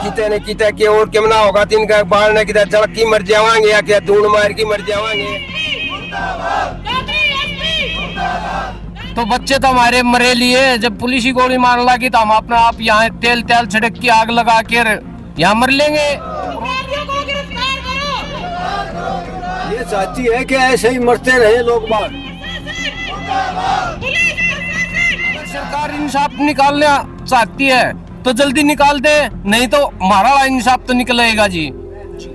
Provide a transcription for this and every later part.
किते ने किते के और केमना होगा तीन का बाल ने किते जड़ की मर जावांगे या क्या धूल मार की मर जावांगे। तो बच्चे तो हमारे मरे लिए, जब पुलिस ही गोली मार लगी तो हम अपना आप यहाँ तेल तेल छिड़क की आग लगा कर यहाँ मर लेंगे। ये चाहती है कि ऐसे ही मरते रहे लोग बाग। सरकार इंसाफ निकालना चाहती है तो जल्दी निकाल दे, नहीं तो हमारा इंसाफ तो निकलेगा जी।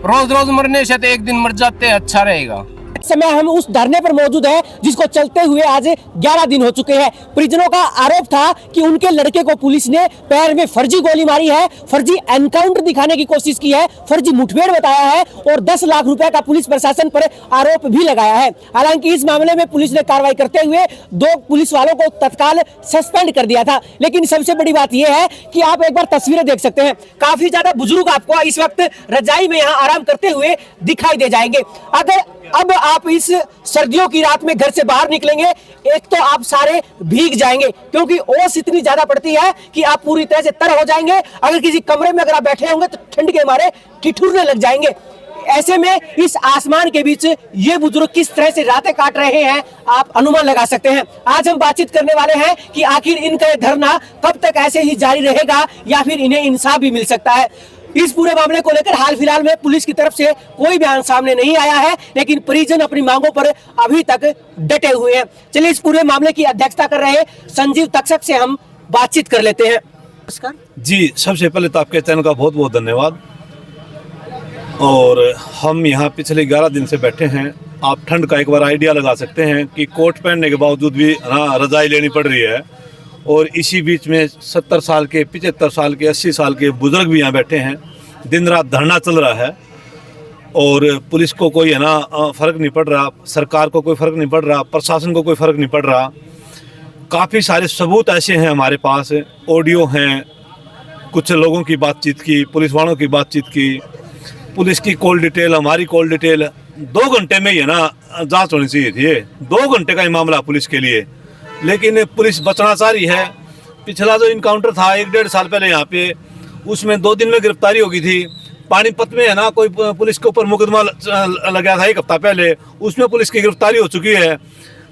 रोज रोज मरने से तो एक दिन मर जाते हैं, अच्छा रहेगा। इस समय हम उस धरने पर मौजूद हैं जिसको चलते हुए आज 11 दिन हो चुके हैं। परिजनों का आरोप था कि उनके लड़के को पुलिस ने पैर में फर्जी गोली मारी है, फर्जी एनकाउंटर दिखाने की कोशिश की है, फर्जी मुठभेड़ बताया है और 10 लाख रुपए का पुलिस प्रशासन पर आरोप भी लगाया है। हालांकि इस मामले में पुलिस ने कार्रवाई करते हुए 2 पुलिस वालों को तत्काल सस्पेंड कर दिया था। लेकिन सबसे बड़ी बात यह है कि आप एक बार तस्वीरें देख सकते हैं, काफी ज्यादा बुजुर्ग आपको इस वक्त रजाई में यहाँ आराम करते हुए दिखाई दे जाएंगे। अगर अब आप इस सर्दियों की रात में घर से बाहर निकलेंगे, एक तो आप सारे भीग जाएंगे क्योंकि ओस इतनी ज्यादा पड़ती है कि आप पूरी तरह से तर हो जाएंगे। अगर किसी कमरे में अगर आप बैठे होंगे तो ठंड के मारे ठिठुरने लग जाएंगे। ऐसे में इस आसमान के बीच ये बुजुर्ग किस तरह से रातें काट रहे हैं आप अनुमान लगा सकते हैं। आज हम बातचीत करने वाले हैं कि आखिर इनका धरना कब तक ऐसे ही जारी रहेगा या फिर इन्हें इंसाफ भी मिल सकता है। इस पूरे मामले को लेकर हाल फिलहाल में पुलिस की तरफ से कोई बयान सामने नहीं आया है, लेकिन परिजन अपनी मांगों पर अभी तक डटे हुए हैं। चलिए इस पूरे मामले की अध्यक्षता कर रहे संजीव तक्षक से हम बातचीत कर लेते हैं। नमस्कार जी, सबसे पहले तो आपके चैनल का बहुत बहुत धन्यवाद। और हम यहाँ पिछले 11 दिन से बैठे हैं। आप ठंड का एक बार आइडिया लगा सकते हैं कि कोट पहनने के बावजूद भी रजाई लेनी पड़ रही है। और इसी बीच में 70 साल के, 75 साल के, 80 साल के बुजुर्ग भी यहाँ बैठे हैं। दिन रात धरना चल रहा है और पुलिस को कोई फ़र्क नहीं पड़ रहा, सरकार को कोई फ़र्क नहीं पड़ रहा, प्रशासन को कोई फ़र्क नहीं पड़ रहा। काफ़ी सारे सबूत ऐसे हैं हमारे पास, ऑडियो हैं, कुछ लोगों की बातचीत की, पुलिस वालों की बातचीत की, पुलिस की कॉल डिटेल, हमारी कॉल डिटेल। 2 घंटे में ही जाँच होनी चाहिए थी। 2 घंटे का ही मामला पुलिस के लिए, लेकिन पुलिस बचना चाह रही है। पिछला जो इनकाउंटर था 1-1.5 साल पहले यहाँ पे, उसमें 2 दिन में गिरफ्तारी हो गई थी। पानीपत में कोई पुलिस के ऊपर मुकदमा लगा था 1 हफ्ता पहले, उसमें पुलिस की गिरफ्तारी हो चुकी है।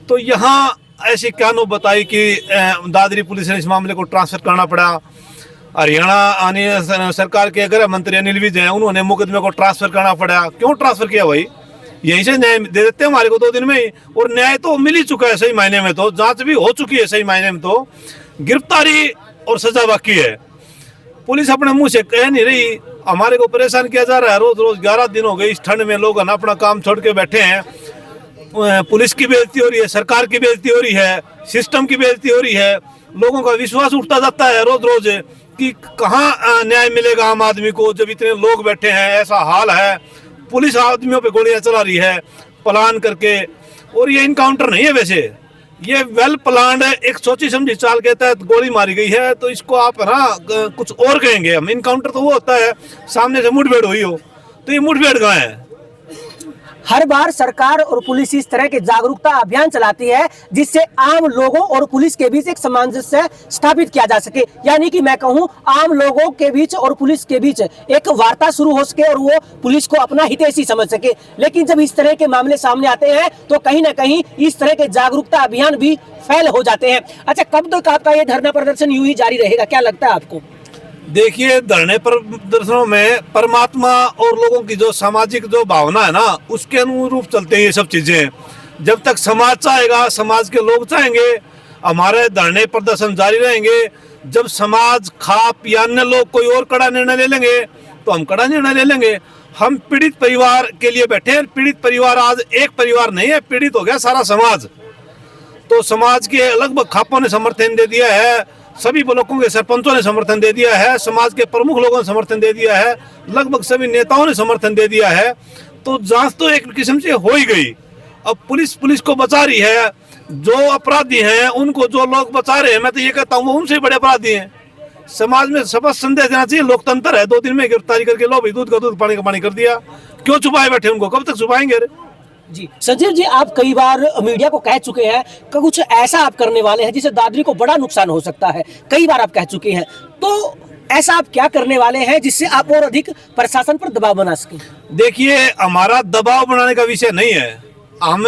तो यहाँ ऐसी क्या नौबत आई कि दादरी पुलिस ने इस मामले को ट्रांसफर करना पड़ा। हरियाणा सरकार के गृह मंत्री अनिल विज हैं, उन्होंने मुकदमे को ट्रांसफर करना पड़ा। क्यों ट्रांसफर किया भाई? यहीं से न्याय दे देते हैं हमारे को 2 दिन में ही, और न्याय तो मिल ही चुका है सही मायने में, तो जांच भी हो चुकी है सही मायने में, तो गिरफ्तारी और सजा बाकी है। पुलिस अपने मुंह से कह नहीं रही, हमारे को परेशान किया जा रहा है। रोज रोज 11 दिन हो गए इस ठंड में लोग अपना काम छोड़ के बैठे हैं। पुलिस की बेइज्जती हो रही है, सरकार की बेइज्जती हो रही है, सिस्टम की बेइज्जती हो रही है। लोगों का विश्वास उठता जाता है रोज रोज कि कहाँ न्याय मिलेगा आम आदमी को जब इतने लोग बैठे हैं। ऐसा हाल है, पुलिस आदमियों पे गोलियां चला रही है प्लान करके। और ये इनकाउंटर नहीं है, वैसे ये वेल प्लान्ड है, एक सोची समझी चाल के तहत गोली मारी गई है। तो इसको आप कुछ और कहेंगे हम। इनकाउंटर तो वो होता है सामने से मुठभेड़ हुई हो, तो ये मुठभेड़ कहाँ है? हर बार सरकार और पुलिस इस तरह के जागरूकता अभियान चलाती है जिससे आम लोगों और पुलिस के बीच एक सामंजस्य स्थापित किया जा सके, यानी कि मैं कहूं आम लोगों के बीच और पुलिस के बीच एक वार्ता शुरू हो सके और वो पुलिस को अपना हितैषी समझ सके। लेकिन जब इस तरह के मामले सामने आते हैं तो कहीं ना कहीं इस तरह के जागरूकता अभियान भी फेल हो जाते हैं। अच्छा, कब तक आपका ये धरना प्रदर्शन यूं ही जारी रहेगा, क्या लगता है आपको? देखिए, धरने प्रदर्शनों में परमात्मा और लोगों की जो सामाजिक जो भावना है उसके अनुरूप चलते हैं ये सब चीजें। जब तक समाज चाहेगा, समाज के लोग चाहेंगे, हमारे धरने प्रदर्शन जारी रहेंगे। जब समाज खा पियाने लोग कोई और कड़ा निर्णय ले लेंगे तो हम कड़ा निर्णय ले लेंगे। हम पीड़ित परिवार के लिए बैठे हैं। पीड़ित परिवार आज एक परिवार नहीं है, पीड़ित हो गया सारा समाज। तो समाज के लगभग खापों ने समर्थन दे दिया है, सभी ब्लॉकों के सरपंचों ने समर्थन दे दिया है, समाज के प्रमुख लोगों ने समर्थन दे दिया है, लगभग सभी नेताओं ने समर्थन दे दिया है। तो जांच तो एक किस्म से हो ही गई। अब पुलिस को बचा रही है। जो अपराधी हैं उनको जो लोग बचा रहे हैं, मैं तो ये कहता हूँ वो उनसे बड़े अपराधी हैं। समाज में सबक संदेश देना चाहिए, लोकतंत्र है। 2 दिन में गिरफ्तारी करके लो भाई, दूध का दूध पानी का पानी कर दिया। क्यों छुपाए बैठे उनको? कब तक छुपाएंगे? जी संजीव जी, आप कई बार मीडिया को कह चुके हैं कि कुछ ऐसा आप करने वाले हैं जिससे दादरी को बड़ा नुकसान हो सकता है, कई बार आप कह चुके हैं। तो ऐसा आप क्या करने वाले हैं जिससे आप और अधिक प्रशासन पर दबाव बना सकें? देखिए, हमारा दबाव बनाने का विषय नहीं है। हम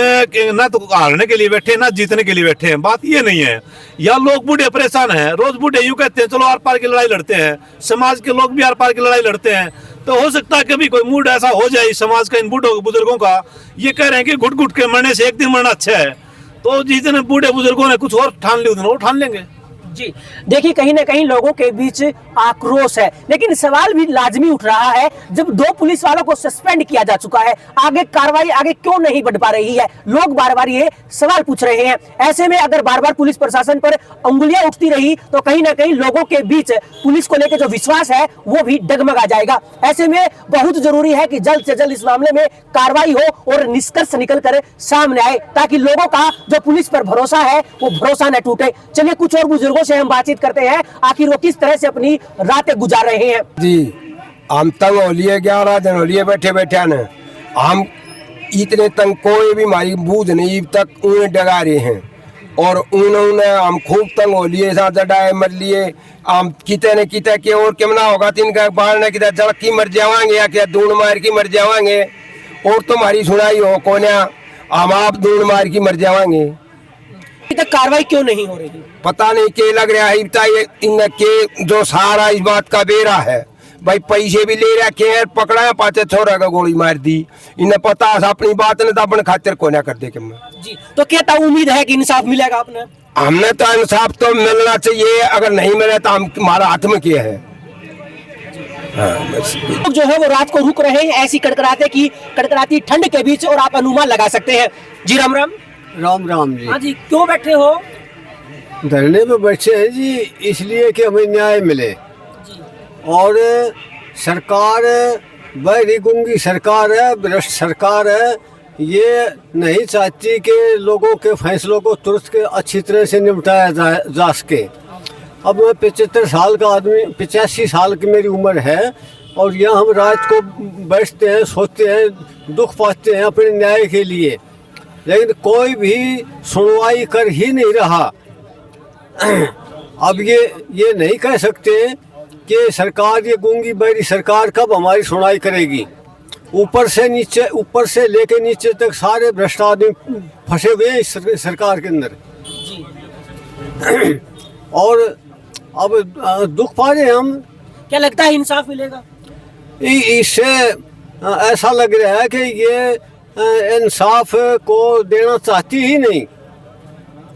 ना तो हारने के लिए बैठे ना जीतने के लिए बैठे हैं, बात ये नहीं है। या लोग बूढ़े परेशान हैं, रोज बूढ़े यूं कहते हैं चलो आर पार की लड़ाई लड़ते हैं, समाज के लोग भी आर पार की लड़ाई लड़ते हैं। तो हो सकता है कभी कोई मूड ऐसा हो जाए समाज का, इन बूढ़ों बुजुर्गों का, ये कह रहे हैं कि घुट घुट के मरने से एक दिन मरना अच्छा है। तो जिस दिन बूढ़े बुजुर्गों ने कुछ और ठान लिया वो ठान लेंगे। जी देखिए, कहीं ना कहीं लोगों के बीच आक्रोश है, लेकिन सवाल भी लाजमी उठ रहा है, जब 2 पुलिस वालों को सस्पेंड किया जा चुका है, आगे कार्रवाई आगे क्यों नहीं बढ़ पा रही है? लोग बार बार ये सवाल पूछ रहे हैं। ऐसे में अगर बार बार पुलिस प्रशासन पर उंगलियां उठती रही तो कहीं ना कहीं लोगों के बीच पुलिस को लेकर जो विश्वास है वो भी डगमगा जाएगा। ऐसे में बहुत जरूरी है कि जल्द से जल्द इस मामले में कार्रवाई हो और निष्कर्ष निकल कर सामने आए, ताकि लोगों का जो पुलिस पर भरोसा है वो भरोसा न टूटे। चलिए कुछ और बुजुर्गों से हम बातचीत करते हैं, आखिर वो किस तरह से अपनी रातें गुजार रहे हैं। जी हम तंग हो लिए, 11 दिन हो लिए बैठे बैठे न। हम इतने तंग कोई भी हमारी बूझ नहीं तक उन्हें डगा रहे हैं, और उन्होंने हम खूब तंग हो लिए, साथ जडाए मर लिए। हम किते न किते के और केमना होगा तीन का बाढ़ न किते जड़ की मर जावांगे या क्या दून मार की मर जावांगे। और तुम्हारी सुनाई हो कोन्या, हम आप दून मार की मर जावांगे। अभी तक कार्रवाई क्यों नहीं हो रही? पता नहीं क्या लग रहा है बताइए। इनके जो सारा इस बात का बेरा है, भाई पैसे भी ले रखे हैं, पकड़ा है, पाचे छोरा का गोली मार दी। इन्हें पता है अपनी बात ने तो अपन खातिर को ना कर दे के। जी तो क्या उम्मीद है कि इंसाफ मिलेगा आपने? हमने तो इंसाफ तो मिलना चाहिए, अगर नहीं मिले तो हम हमारा हाथ में क्या है। लोग जो है वो रात को रुक रहे हैं ऐसी कड़कड़ाती ठंड के बीच, और आप अनुमान लगा सकते हैं। जी राम राम। राम राम जी। हाँ जी, क्यों बैठे हो? धरने पे बैठे हैं जी, इसलिए कि हमें न्याय मिले। और सरकार बहरी गूंगी सरकार है, भ्रष्ट सरकार है, ये नहीं चाहती कि लोगों के फैसलों को तुरंत के अच्छी तरह से निपटाया जा सके। अब मैं 75 साल का आदमी, 85 साल की मेरी उम्र है, और यहाँ हम रात को बैठते हैं, सोचते हैं, दुख पाते हैं अपने न्याय के लिए, लेकिन कोई भी सुनवाई कर ही नहीं रहा। अब ये नहीं कह सकते कि सरकार, ये गूंगी बहरी सरकार कब हमारी सुनवाई करेगी। ऊपर से लेके नीचे तक सारे भ्रष्ट आदमी फंसे हुए हैं इस सरकार के अंदर। और अब दुख पा रहे हम। क्या लगता है इंसाफ मिलेगा? इससे ऐसा लग रहा है कि ये इंसाफ को देना चाहती ही नहीं,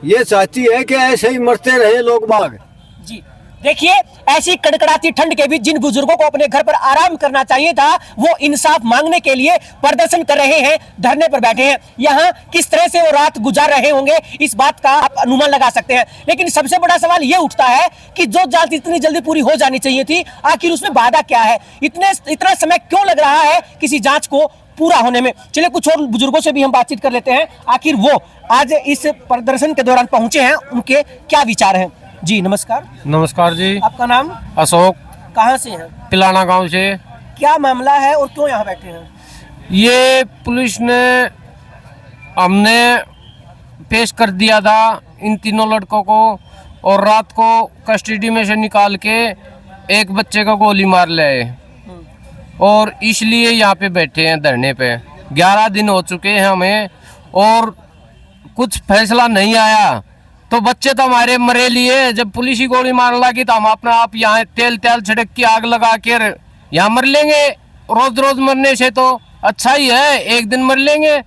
ये चाहती है कि ऐसे ही मरते रहे लोग बाग। जी देखिए, ऐसी कड़कड़ाती ठंड के बीच जिन बुजुर्गों को अपने घर पर आराम करना चाहिए था, वो इंसाफ मांगने के लिए प्रदर्शन कर रहे हैं, धरने पर बैठे हैं। यहाँ किस तरह से वो रात गुजार रहे होंगे इस बात का आप अनुमान लगा सकते हैं। लेकिन सबसे बड़ा सवाल ये उठता है कि जो जांच इतनी जल्दी पूरी हो जानी चाहिए थी, आखिर उसमें बाधा क्या है? इतना समय क्यों लग रहा है किसी जांच को पूरा होने में? चलिए कुछ और बुजुर्गों से भी हम बातचीत कर लेते हैं, आखिर वो आज इस प्रदर्शन के दौरान पहुंचे हैं, उनके क्या विचार हैं। जी नमस्कार। नमस्कार जी। आपका नाम? अशोक। कहाँ से हैं? पिलाना गांव से। क्या मामला है और क्यों यहाँ बैठे हैं? ये पुलिस ने हमने पेश कर दिया था इन तीनों लड़कों को, और रात को कस्टडी में से निकाल के एक बच्चे का गोली मार ले, और इसलिए यहाँ पे बैठे हैं धरने पे। 11 दिन हो चुके हैं हमें, और कुछ फैसला नहीं आया। तो बच्चे तो हमारे मरे लिए, जब पुलिस ही गोली मार लगी तो हम अपना आप यहाँ तेल छिड़क की आग लगा के यहाँ मर लेंगे। रोज रोज मरने से तो अच्छा ही है, एक दिन मर लेंगे।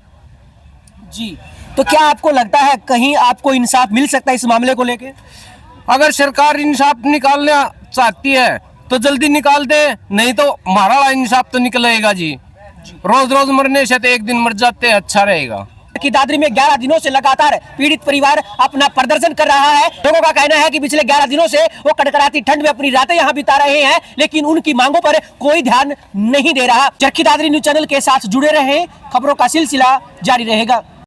जी तो क्या आपको लगता है कहीं आपको इंसाफ मिल सकता है इस मामले को लेके? अगर सरकार इंसाफ निकालना चाहती है तो जल्दी निकाल दे, नहीं तो हमारा इंसाफ तो निकलेगा जी। रोज रोज मरने से तो एक दिन मर जाते, अच्छा रहेगा। की दादरी में 11 दिनों से लगातार पीड़ित परिवार अपना प्रदर्शन कर रहा है। लोगों का कहना है कि पिछले 11 दिनों से वो कड़कड़ाती ठंड में अपनी रातें यहाँ बिता रहे हैं, लेकिन उनकी मांगों पर कोई ध्यान नहीं दे रहा। चरखी दादरी न्यूज चैनल के साथ जुड़े रहे, खबरों का सिलसिला जारी रहेगा।